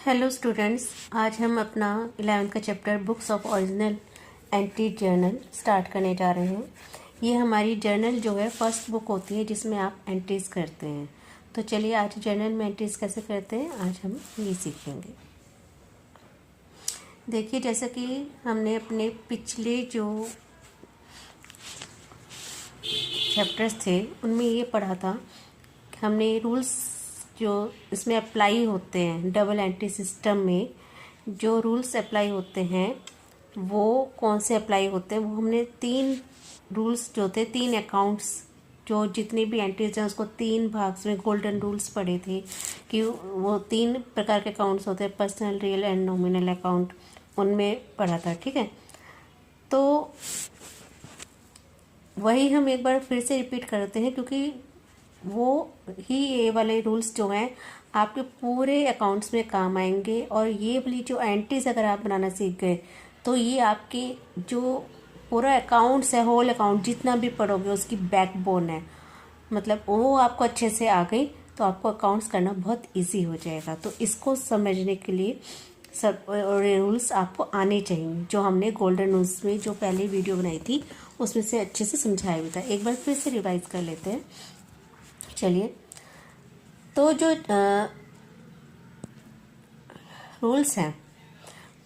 Hello students, आज हम अपना 11th का chapter books of original entry journal start करने जा रहे हैं। ये हमारी जर्नल जो है फर्स्ट बुक होती है जिसमें आप एंट्रीज करते हैं। तो चलिए आज जर्नल में एंट्रीज कैसे करते हैं आज हम ये सीखेंगे। देखिए, जैसे कि हमने अपने पिछले जो चैप्टर्स थे उनमें ये पढ़ा था, हमने रूल्स जो इसमें अप्लाई होते हैं डबल एंट्री सिस्टम में जो रूल्स अप्लाई होते हैं वो कौन से अप्लाई होते हैं। वो हमने 3 रूल्स जो थे, 3 अकाउंट्स जो जितनी भी एंट्रीज हैं उसको 3 भाग में गोल्डन रूल्स पढ़े थे कि वो 3 प्रकार के अकाउंट्स होते हैं, personal, real and nominal account, उनमें पढ़ा था। ठीक है, तो वही हम एक बार फिर से रिपीट करते हैं क्योंकि वो ही ये वाले रूल्स जो हैं आपके पूरे अकाउंट्स में काम आएंगे। और ये वाली जो एंट्रीज अगर आप बनाना सीख गए तो ये आपके जो पूरा अकाउंट्स है, होल अकाउंट जितना भी पढ़ोगे उसकी बैकबोन है। मतलब वो आपको अच्छे से आ गई तो आपको अकाउंट्स करना बहुत इजी हो जाएगा। तो इसको समझने के लिए सब रूल्स आपको आने चाहिए जो हमने गोल्डन रूल्स में जो पहले वीडियो बनाई थी उसमें से अच्छे से समझाया हुआ था। एक बार फिर से रिवाइज कर लेते हैं। चलिए, तो जो रूल्स हैं,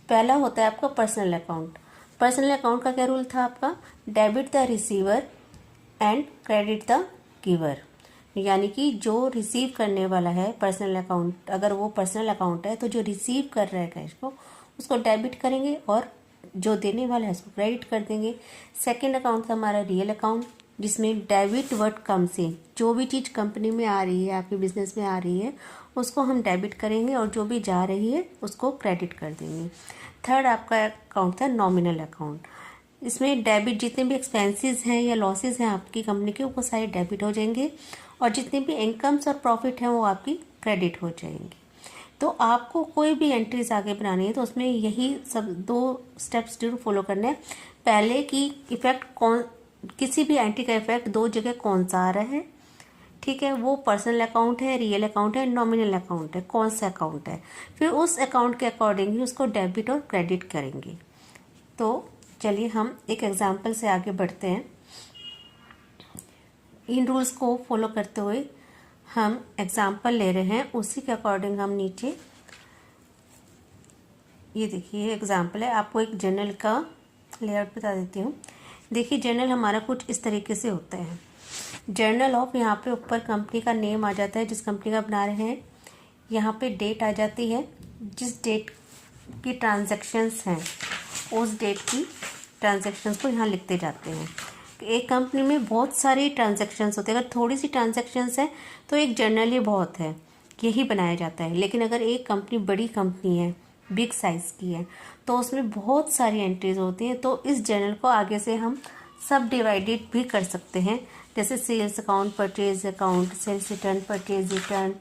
पहला होता है आपका पर्सनल अकाउंट। पर्सनल अकाउंट का क्या रूल था आपका? Debit the receiver and credit the giver. यानी कि जो रिसीव करने वाला है पर्सनल अकाउंट, अगर वो पर्सनल अकाउंट है तो जो रिसीव कर रहा है कैश को उसको डेबिट करेंगे और जो देने वाला है उसको क्रेडिट कर देंगे। सेकेंड अकाउंट था हमारा रियल अकाउंट जिसमें डेबिट व्हाट कम्स इन, जो भी चीज़ कंपनी में आ रही है, आपके बिजनेस में आ रही है उसको हम डेबिट करेंगे और जो भी जा रही है उसको क्रेडिट कर देंगे। थर्ड आपका अकाउंट था नॉमिनल अकाउंट। इसमें डेबिट जितने भी एक्सपेंसेस हैं या लॉसेस हैं आपकी कंपनी के वो सारे डेबिट हो जाएंगे और जितने भी इनकम्स और प्रॉफिट हैं वो आपकी क्रेडिट हो जाएंगी। तो आपको कोई भी एंट्रीज आगे बनानी है तो उसमें यही सब 2 स्टेप्स जरूर फॉलो करने हैं। पहले की इफेक्ट कौन, किसी भी एंट्री का इफेक्ट 2 जगह कौन सा आ रहा है, ठीक है, वो पर्सनल अकाउंट है, रियल अकाउंट है, नॉमिनल अकाउंट है, कौन सा अकाउंट है। फिर उस अकाउंट के अकॉर्डिंग ही उसको डेबिट और क्रेडिट करेंगे। तो चलिए हम एक एग्जांपल से आगे बढ़ते हैं। इन रूल्स को फॉलो करते हुए हम एग्जांपल ले रहे हैं, उसी के अकॉर्डिंग हम नीचे ये देखिए एग्जांपल है। आपको एक जर्नल का लेआउट बता देती हूँ। देखिए, जर्नल हमारा कुछ इस तरीके से होता है। जर्नल ऑफ, यहाँ पे ऊपर कंपनी का नेम आ जाता है जिस कंपनी का बना रहे हैं। यहाँ पे डेट आ जाती है, जिस डेट की ट्रांजैक्शंस हैं उस डेट की ट्रांजैक्शंस को यहाँ लिखते जाते हैं। एक कंपनी में बहुत सारी ट्रांजैक्शंस होते हैं। अगर थोड़ी सी ट्रांजैक्शंस है तो एक जर्नल ही बहुत है, यही बनाया जाता है। लेकिन अगर एक कंपनी बड़ी कंपनी है, बिग साइज़ की है, तो उसमें बहुत सारी एंट्रीज होती हैं। तो इस जर्नल को आगे से हम सब डिवाइडेड भी कर सकते हैं, जैसे sales account, purchase account, sales return, purchase return,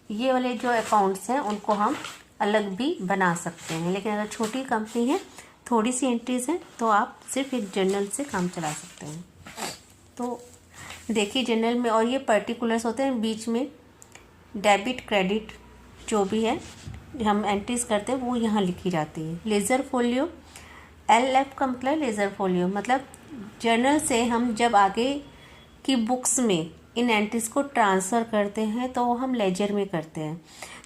ये वाले जो अकाउंट्स हैं उनको हम अलग भी बना सकते हैं। लेकिन अगर छोटी कंपनी है, थोड़ी सी एंट्रीज हैं, तो आप सिर्फ एक जर्नल से काम चला सकते हैं। तो देखिए जर्नल में, और ये पर्टिकुलर्स होते हैं, बीच में डेबिट क्रेडिट जो भी है हम एंट्रीज करते हैं वो यहाँ लिखी जाती है। लेज़र फोलियो, LF का मतलब लेज़र फोलियो, मतलब जर्नल से हम जब आगे की बुक्स में इन एंट्रीज को ट्रांसफ़र करते हैं तो वो हम लेजर में करते हैं।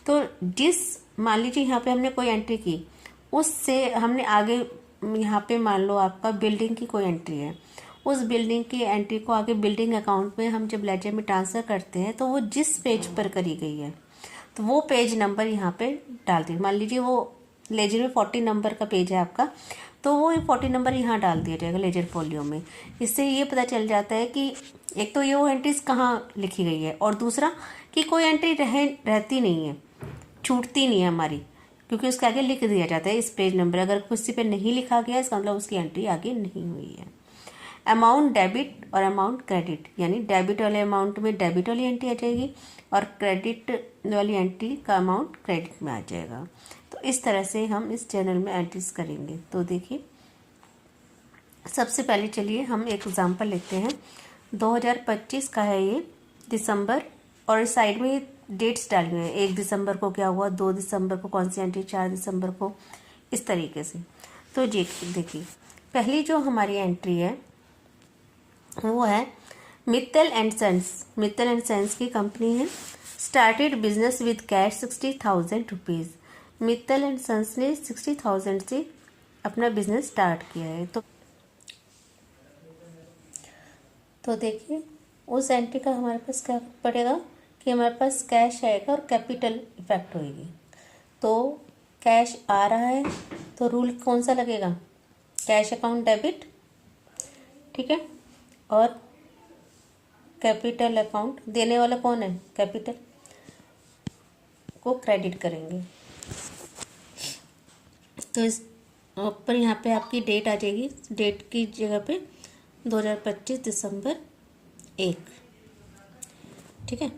तो जिस, मान लीजिए यहाँ पे हमने कोई एंट्री की, उससे हमने आगे यहाँ पे मान लो आपका बिल्डिंग की कोई एंट्री है, उस बिल्डिंग की एंट्री को आगे बिल्डिंग अकाउंट में हम जब लेजर में ट्रांसफ़र करते हैं तो वो जिस पेज पर करी गई है तो वो पेज नंबर यहाँ पे डाल दिए। मान लीजिए वो लेजर में 40 नंबर का पेज है आपका, तो वो 40 नंबर यहाँ डाल दिया जाएगा लेजर फोलियो में। इससे ये पता चल जाता है कि एक तो ये वो एंट्रीज कहाँ लिखी गई है और दूसरा कि कोई एंट्री रहती नहीं है, छूटती नहीं है हमारी, क्योंकि उसके आगे लिख दिया जाता है इस पेज नंबर। अगर किसी पे नहीं लिखा गया इसका मतलब उसकी एंट्री आगे नहीं हुई है। अमाउंट डेबिट और अमाउंट क्रेडिट, यानी डेबिट वाले अमाउंट में डेबिट वाली एंट्री आ जाएगी और क्रेडिट वाली एंट्री का अमाउंट क्रेडिट में आ जाएगा। तो इस तरह से हम इस जर्नल में एंट्रीज करेंगे। तो देखिए, सबसे पहले चलिए हम एक एग्जांपल लेते हैं। 2025 का है ये दिसंबर, और इस साइड में डेट्स डाली हुई हैं, 1 दिसंबर को क्या हुआ, 2 दिसंबर को कौन सी एंट्री, 4 दिसंबर को, इस तरीके से। तो देखिए पहली जो हमारी एंट्री है वो है Mittal and sons. Mittal and sons की कंपनी है, started business with cash 60,000 rupees. Mittal and sons ने 60,000 से अपना बिजनेस स्टार्ट किया है। तो देखिए उस एंट्री का हमारे पास क्या पड़ेगा कि हमारे पास कैश आएगा और कैपिटल इफेक्ट होएगी। तो कैश आ रहा है तो रूल कौन सा लगेगा, कैश अकाउंट डेबिट, ठीक है, और कैपिटल अकाउंट देने वाला कौन है, कैपिटल को क्रेडिट करेंगे। तो इस ऊपर यहाँ पे आपकी डेट आ जाएगी, डेट की जगह पे 2025 दिसंबर 1, ठीक है।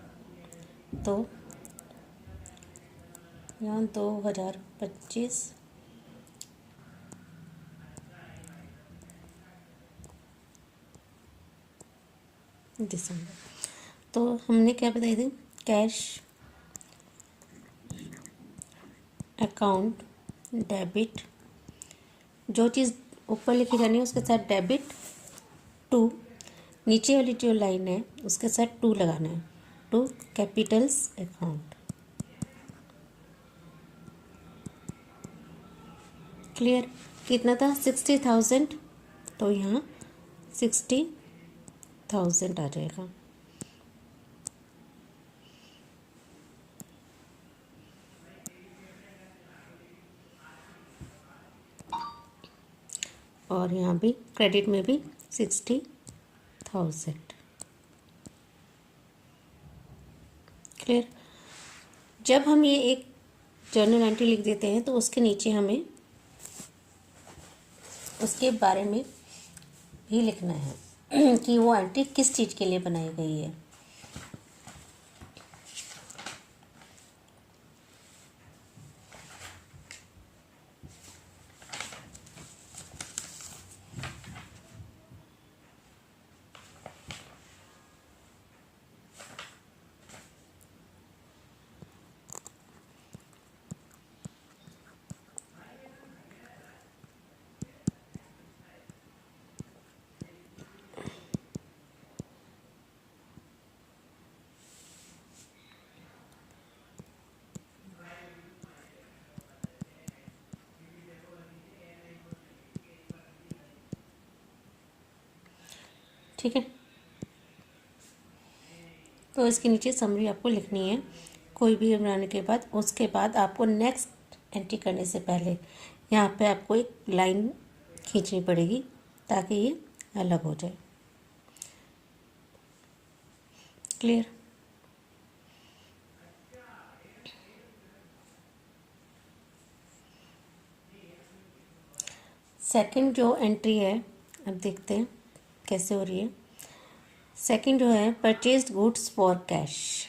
तो यहाँ 2025 दिसंबर। तो हमने क्या बताई थी, कैश अकाउंट डेबिट, जो चीज़ ऊपर लिखी जानी है उसके साथ डेबिट टू, नीचे वाली जो लाइन है उसके साथ टू लगाना है, टू कैपिटल्स अकाउंट। क्लियर, कितना था 60,000, तो यहाँ 60,000 आ जाएगा। और यहाँ भी क्रेडिट में भी 60,000। क्लियर, जब हम ये एक जर्नल एंट्री लिख देते हैं तो उसके नीचे हमें उसके बारे में भी लिखना है कि वो एंट्री किस चीज़ के लिए बनाई गई है। ठीक है, तो इसके नीचे समरी आपको लिखनी है कोई भी बनाने के बाद। उसके बाद आपको नेक्स्ट एंट्री करने से पहले यहाँ पे आपको एक लाइन खींचनी पड़ेगी ताकि ये अलग हो जाए। क्लियर, सेकंड जो एंट्री है अब देखते हैं कैसे हो रही है। सेकंड जो है परचेज्ड गुड्स फॉर कैश।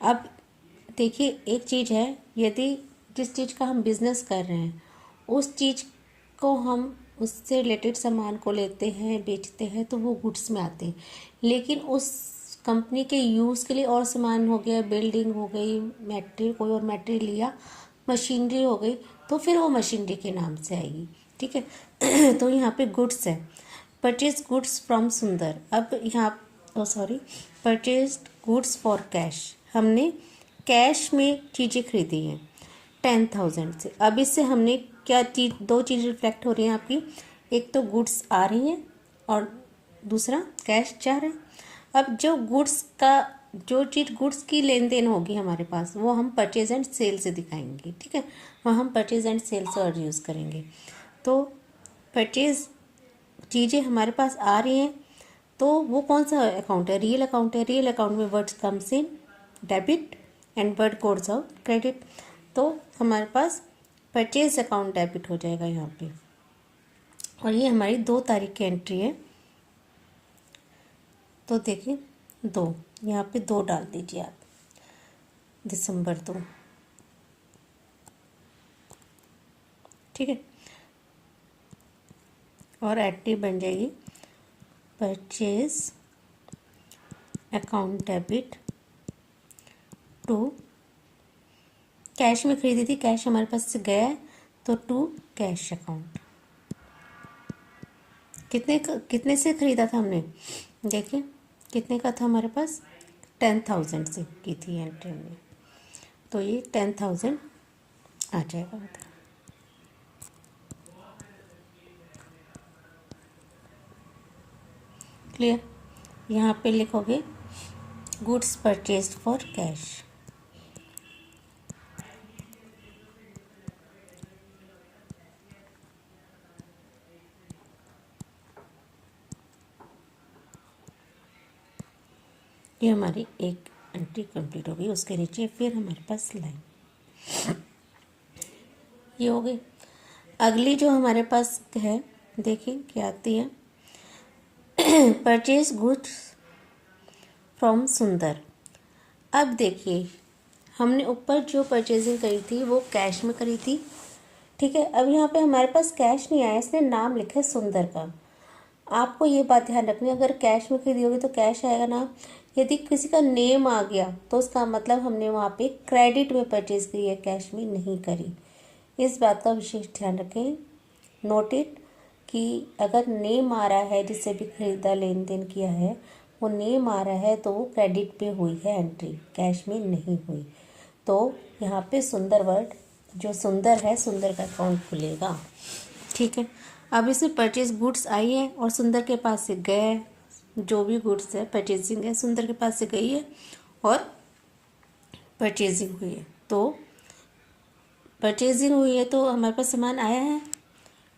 अब देखिए एक चीज़ है, यदि जिस चीज़ का हम बिज़नेस कर रहे हैं उस चीज़ को हम उससे रिलेटेड सामान को लेते हैं बेचते हैं तो वो गुड्स में आते हैं, लेकिन उस कंपनी के यूज़ के लिए और सामान हो गया, बिल्डिंग हो गई, मटेरियल कोई और मटेरियल लिया, मशीनरी हो गई, तो फिर वो मशीनरी के नाम से आएगी, ठीक है। तो यहाँ पे गुड्स है, परचेज गुड्स फ्रॉम सुंदर। अब यहाँ परचेज गुड्स फॉर कैश, हमने कैश में चीज़ें खरीदी हैं 10,000 से। अब इससे हमने क्या चीज़, दो चीज़ रिफ्लेक्ट हो रही हैं आपकी, एक तो गुड्स आ रही हैं और दूसरा कैश जा रहा है। अब जो चीज़ गुड्स की लेन देन होगी हमारे पास वो हम परचेज एंड सेल से दिखाएंगे, ठीक है, वहाँ हम परचेज एंड सेल से और यूज़ करेंगे। तो परचेज चीज़ें हमारे पास आ रही हैं तो वो कौन सा अकाउंट है, रियल अकाउंट है। रियल अकाउंट में words comes in debit and word goes out credit. तो हमारे पास परचेज अकाउंट डेबिट हो जाएगा यहाँ पे। और ये हमारी 2 तारीख की एंट्री है। तो देखिए 2, यहाँ पे 2 डाल दीजिए आप, दिसंबर 2, ठीक है। और एंट्री बन जाएगी purchase account debit to cash में खरीदी थी, कैश हमारे पास से गया है तो टू कैश अकाउंट। कितने से खरीदा था हमने, देखिए कितने का था हमारे पास, 10,000 से की थी एंट्री में, तो ये 10,000 आ जाएगा। क्लियर। यहाँ पे लिखोगे गुड्स परचेज्ड फॉर कैश। ये हमारी एक एंट्री कंप्लीट हो गई। उसके नीचे फिर हमारे पास लाइन ये हो गई। अगली जो हमारे पास है, देखिए क्या आती है, परचेज गुड्स फ्रॉम सुंदर। अब देखिए हमने ऊपर जो परचेजिंग करी थी वो कैश में करी थी, ठीक है। अब यहाँ पे हमारे पास कैश नहीं आया, इसने नाम लिखा है सुंदर का। आपको ये बात ध्यान रखनी है, अगर कैश में खरीदी होगी तो कैश आएगा ना, यदि किसी का नेम आ गया तो उसका मतलब हमने वहाँ पे क्रेडिट में परचेज की है, कैश में नहीं करी। इस बात का विशेष ध्यान रखें। नोट इट कि अगर नेम आ रहा है, जिससे भी खरीदा लेन देन किया है वो नेम आ रहा है तो वो क्रेडिट पे हुई है एंट्री, कैश में नहीं हुई। तो यहाँ पे सुंदर वर्ड जो सुंदर है, सुंदर का अकाउंट खुलेगा, ठीक है। अब इसमें परचेज गुड्स आई है और सुंदर के पास से गए, जो भी गुड्स है परचेजिंग है सुंदर के पास से गई है और परचेजिंग हुई है। तो परचेजिंग हुई है तो हमारे पास सामान आया है,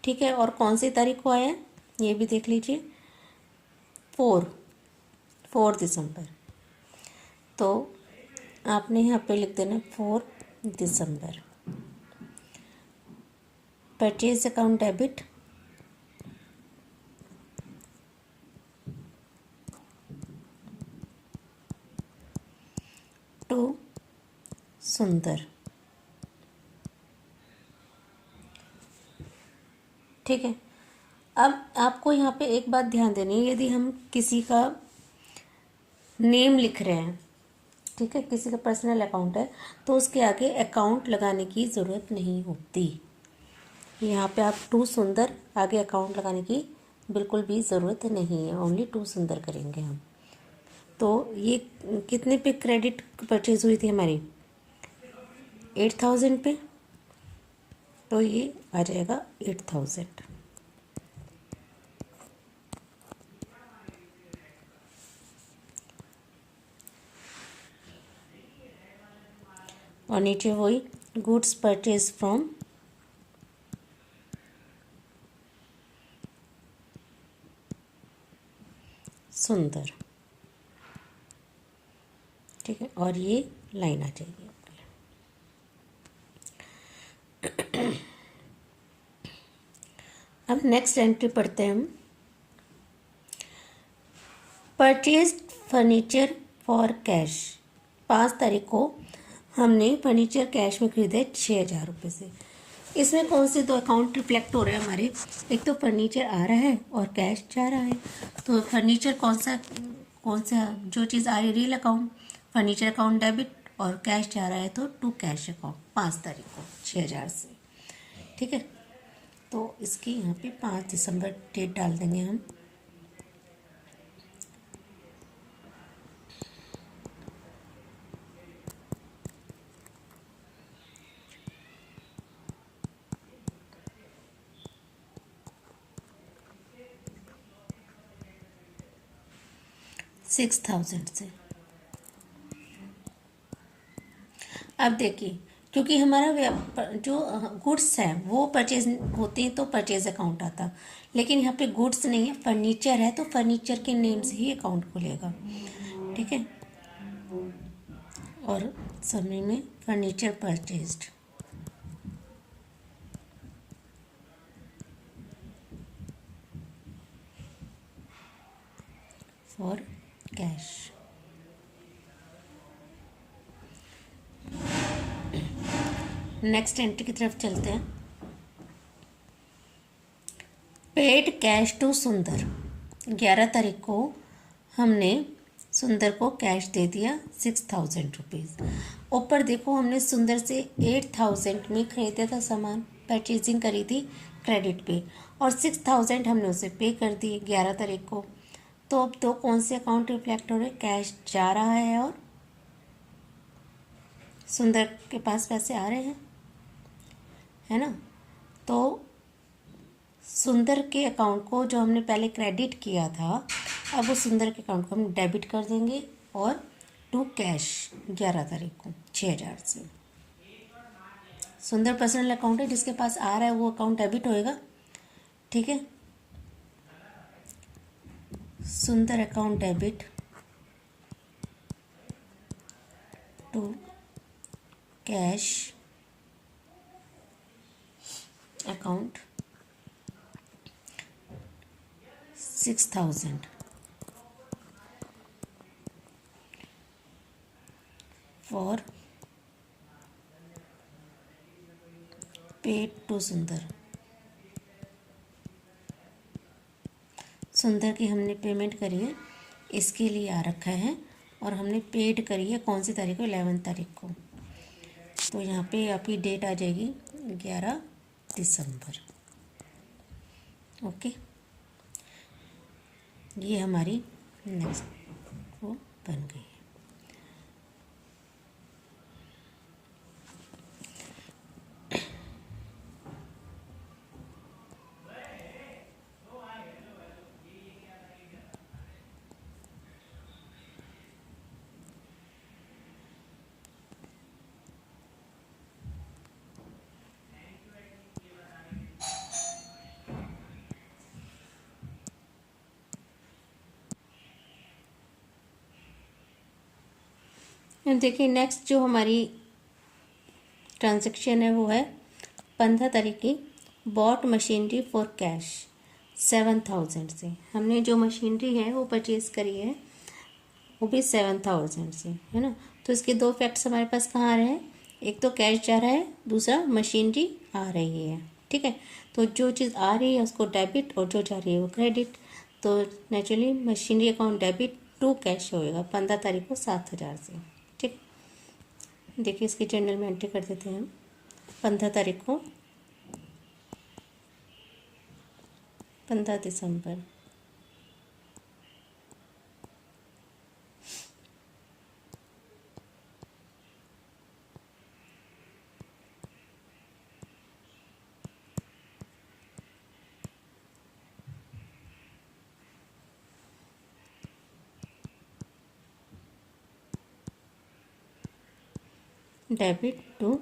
ठीक है। और कौन सी तारीख को आया है ये भी देख लीजिए, 4 दिसंबर। तो आपने यहाँ पे लिख देना 4 दिसंबर। परचेज अकाउंट डेबिट, टू सुंदर, ठीक है। अब आपको यहाँ पे एक बात ध्यान देनी है, यदि हम किसी का नेम लिख रहे हैं, ठीक है, किसी का पर्सनल अकाउंट है तो उसके आगे अकाउंट लगाने की ज़रूरत नहीं होती। यहाँ पे आप टू सुंदर आगे अकाउंट लगाने की बिल्कुल भी ज़रूरत नहीं है, ओनली टू सुंदर करेंगे हम। तो ये कितने पे क्रेडिट परचेज हुई थी हमारी, 8,000 पे, तो ये आ जाएगा 8,000। और नीचे वही गुड्स परचेज फ्रॉम सुंदर, ठीक है। और ये लाइन आ जाएगी। अब नेक्स्ट एंट्री पढ़ते हैं हम, परचेज्ड फर्नीचर फॉर कैश। 5 तारीख को हमने फर्नीचर कैश में खरीदे 6,000 रुपये से। इसमें कौन से दो अकाउंट रिफ्लेक्ट हो रहे हैं हमारे, एक तो फर्नीचर आ रहा है और कैश जा रहा है। तो फर्नीचर कौन सा जो चीज़ आ रही है, real account, furniture account debit, और कैश जा रहा है तो टू कैश अकाउंट 5 तारीख को 6,000 से, ठीक है। तो इसकी यहाँ पे 5 दिसंबर डेट डाल देंगे हम। $6,000 से। अब देखिए, क्योंकि हमारा जो गुड्स है वो परचेज होते हैं तो परचेज अकाउंट आता, लेकिन यहाँ पे गुड्स नहीं है, फर्नीचर है, तो फर्नीचर के नेम से ही अकाउंट खुलेगा, ठीक है। और समय में furniture purchased for cash. Next entry की तरफ चलते हैं। पेड कैश टू सुंदर। 11 तारीख को हमने सुंदर को कैश दे दिया 6,000 रुपीज़। ऊपर देखो हमने सुंदर से 8,000 में खरीदा था सामान, परचेजिंग करी थी क्रेडिट पे, और 6,000 हमने उसे पे कर दी 11 तारीख को। तो अब तो कौन से अकाउंट रिफ्लेक्ट हो रहे, कैश जा रहा है और सुंदर के पास पैसे आ रहे हैं, है ना। तो सुंदर के अकाउंट को जो हमने पहले क्रेडिट किया था, अब वो सुंदर के अकाउंट को हम डेबिट कर देंगे और टू कैश 11 तारीख को 6,000 से। सुंदर पर्सनल अकाउंट है, जिसके पास आ रहा है वो अकाउंट डेबिट होएगा, ठीक है। Sundar account debit to cash account 6,000 for paid to Sundar. Sundar की हमने पेमेंट करी है, इसके लिए आ रखा है, और हमने पेड करी है कौन सी तारीख को, 11 तारीख को। तो यहाँ पे आपकी डेट आ जाएगी 11 दिसंबर। ओके, ये हमारी नेक्स्ट वो बन गई है। अब देखिए नेक्स्ट जो हमारी ट्रांजैक्शन है वो है 15 तारीख की, बॉट मशीनरी फॉर कैश 7,000 से। हमने जो मशीनरी है वो परचेज करी है, वो भी 7,000 से, है ना। तो इसके दो फैक्ट्स हमारे पास कहाँ आ रहे हैं, एक तो कैश जा रहा है, दूसरा मशीनरी आ रही है, ठीक है। तो जो चीज़ आ रही है उसको डेबिट और जो जा रही है वो क्रेडिट। तो naturally machinery account debit to cash होएगा 15 तारीख को 7,000 से, ठीक। देखिए इसकी जर्नल में एंट्री कर देते हैं हम। 15 तारीख को 15 दिसंबर डेबिट टू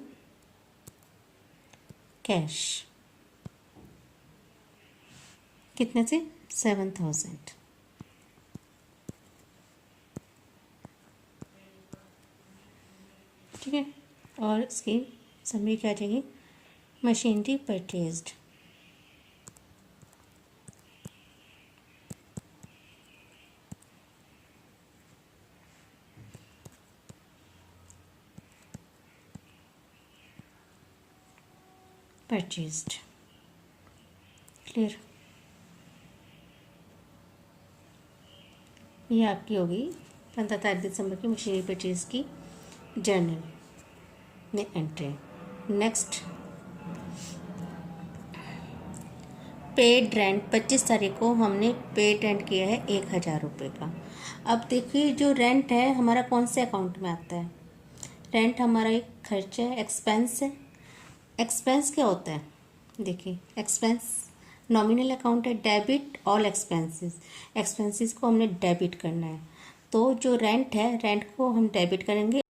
कैश कितने से, 7,000, ठीक है। और इसकी समरी क्या आ जाएगी, मशीनरी परचेज्ड परचेज्ड, क्लियर। ये आपकी होगी 15 तारीख दिसंबर की मशीनरी परचेज की जर्नल में एंट्री। नेक्स्ट पेड रेंट 25 तारीख को हमने पेड रेंट किया है 1,000 रुपये का। अब देखिए जो रेंट है हमारा कौन से अकाउंट में आता है, रेंट हमारा एक खर्चा है, एक्सपेंस है। एक्सपेंस क्या होता है, देखिए एक्सपेंस नॉमिनल अकाउंट है, डेबिट ऑल एक्सपेंसेस, एक्सपेंसेस को हमने डेबिट करना है। तो जो रेंट है, रेंट को हम डेबिट करेंगे